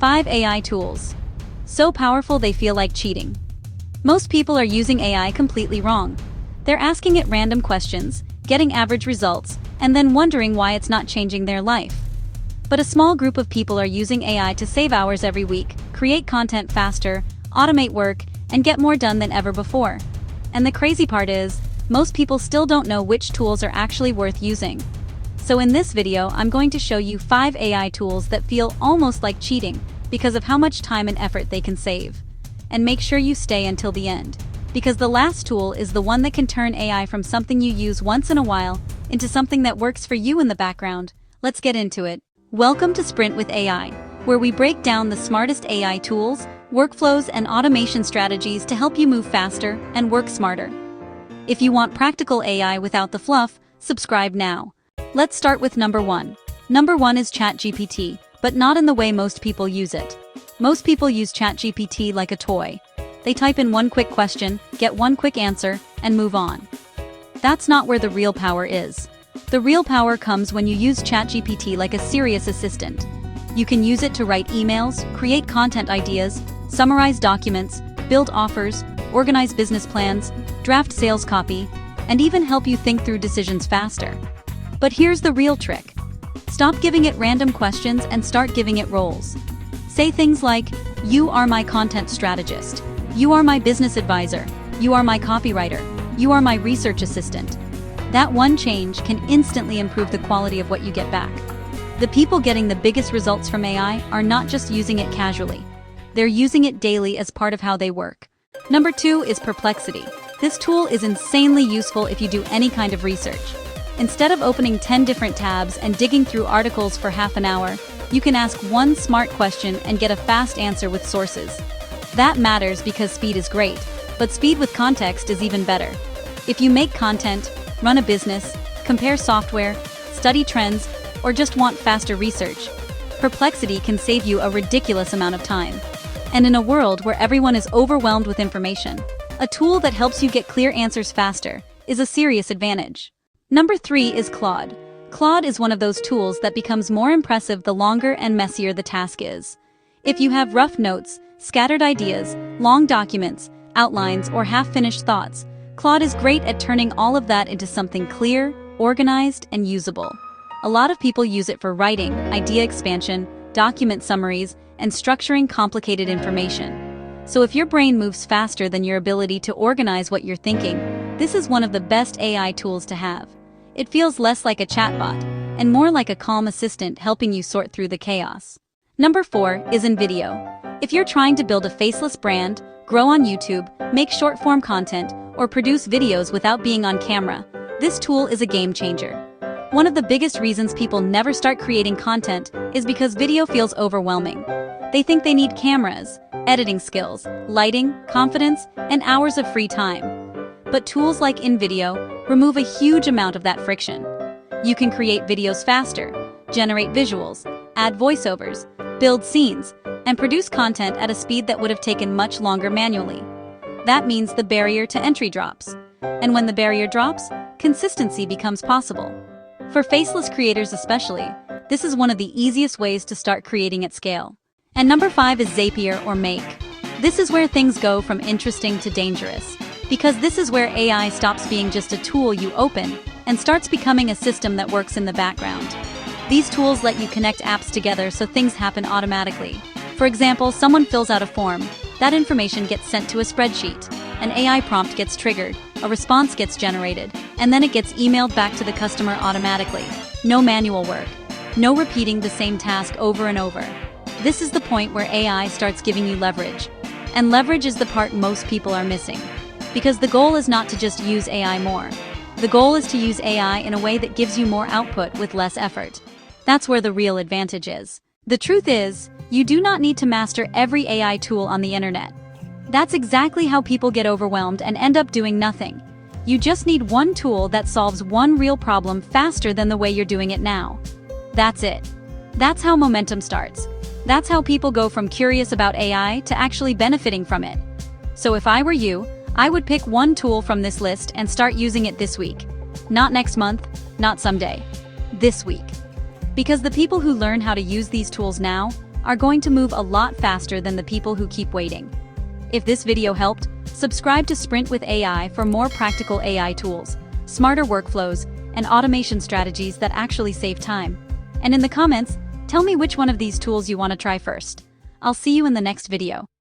5 AI tools. So powerful they feel like cheating. Most people are using AI completely wrong. They're asking it random questions, getting average results, and then wondering why it's not changing their life. But a small group of people are using AI to save hours every week, create content faster, automate work, and get more done than ever before. And the crazy part is, most people still don't know which tools are actually worth using. So in this video, I'm going to show you 5 AI tools that feel almost like cheating because of how much time and effort they can save. And make sure you stay until the end, because the last tool is the one that can turn AI from something you use once in a while into something that works for you in the background. Let's get into it. Welcome to Sprint with AI, where we break down the smartest AI tools, workflows, and automation strategies to help you move faster and work smarter. If you want practical AI without the fluff, subscribe now. Let's start with number 1. Number 1 is ChatGPT, but not in the way most people use it. Most people use ChatGPT like a toy. They type in one quick question, get one quick answer, and move on. That's not where the real power is. The real power comes when you use ChatGPT like a serious assistant. You can use it to write emails, create content ideas, summarize documents, build offers, organize business plans, draft sales copy, and even help you think through decisions faster. But here's the real trick. Stop giving it random questions and start giving it roles. Say things like, "You are my content strategist. You are my business advisor. You are my copywriter. You are my research assistant." That one change can instantly improve the quality of what you get back. The people getting the biggest results from AI are not just using it casually. They're using it daily as part of how they work. Number 2 is Perplexity. This tool is insanely useful if you do any kind of research. Instead of opening 10 different tabs and digging through articles for half an hour, you can ask one smart question and get a fast answer with sources. That matters because speed is great, but speed with context is even better. If you make content, run a business, compare software, study trends, or just want faster research, Perplexity can save you a ridiculous amount of time. And in a world where everyone is overwhelmed with information, a tool that helps you get clear answers faster is a serious advantage. Number 3 is Claude. Claude is one of those tools that becomes more impressive the longer and messier the task is. If you have rough notes, scattered ideas, long documents, outlines, or half-finished thoughts, Claude is great at turning all of that into something clear, organized, and usable. A lot of people use it for writing, idea expansion, document summaries, and structuring complicated information. So if your brain moves faster than your ability to organize what you're thinking, this is one of the best AI tools to have. It feels less like a chatbot, and more like a calm assistant helping you sort through the chaos. Number 4 is InVideo. If you're trying to build a faceless brand, grow on YouTube, make short-form content, or produce videos without being on camera, this tool is a game changer. One of the biggest reasons people never start creating content is because video feels overwhelming. They think they need cameras, editing skills, lighting, confidence, and hours of free time. But tools like InVideo remove a huge amount of that friction. You can create videos faster, generate visuals, add voiceovers, build scenes, and produce content at a speed that would have taken much longer manually. That means the barrier to entry drops. And when the barrier drops, consistency becomes possible. For faceless creators especially, this is one of the easiest ways to start creating at scale. And number 5 is Zapier or Make. This is where things go from interesting to dangerous, because this is where AI stops being just a tool you open and starts becoming a system that works in the background. These tools let you connect apps together so things happen automatically. For example, someone fills out a form, that information gets sent to a spreadsheet, an AI prompt gets triggered, a response gets generated, and then it gets emailed back to the customer automatically. No manual work. No repeating the same task over and over. This is the point where AI starts giving you leverage. And leverage is the part most people are missing. Because the goal is not to just use AI more. The goal is to use AI in a way that gives you more output with less effort. That's where the real advantage is. The truth is, you do not need to master every AI tool on the internet. That's exactly how people get overwhelmed and end up doing nothing. You just need one tool that solves one real problem faster than the way you're doing it now. That's it. That's how momentum starts. That's how people go from curious about AI to actually benefiting from it. So if I were you, I would pick one tool from this list and start using it this week. Not next month, not someday. This week. Because the people who learn how to use these tools now are going to move a lot faster than the people who keep waiting. If this video helped, subscribe to Sprint with AI for more practical AI tools, smarter workflows, and automation strategies that actually save time. And in the comments, tell me which one of these tools you want to try first. I'll see you in the next video.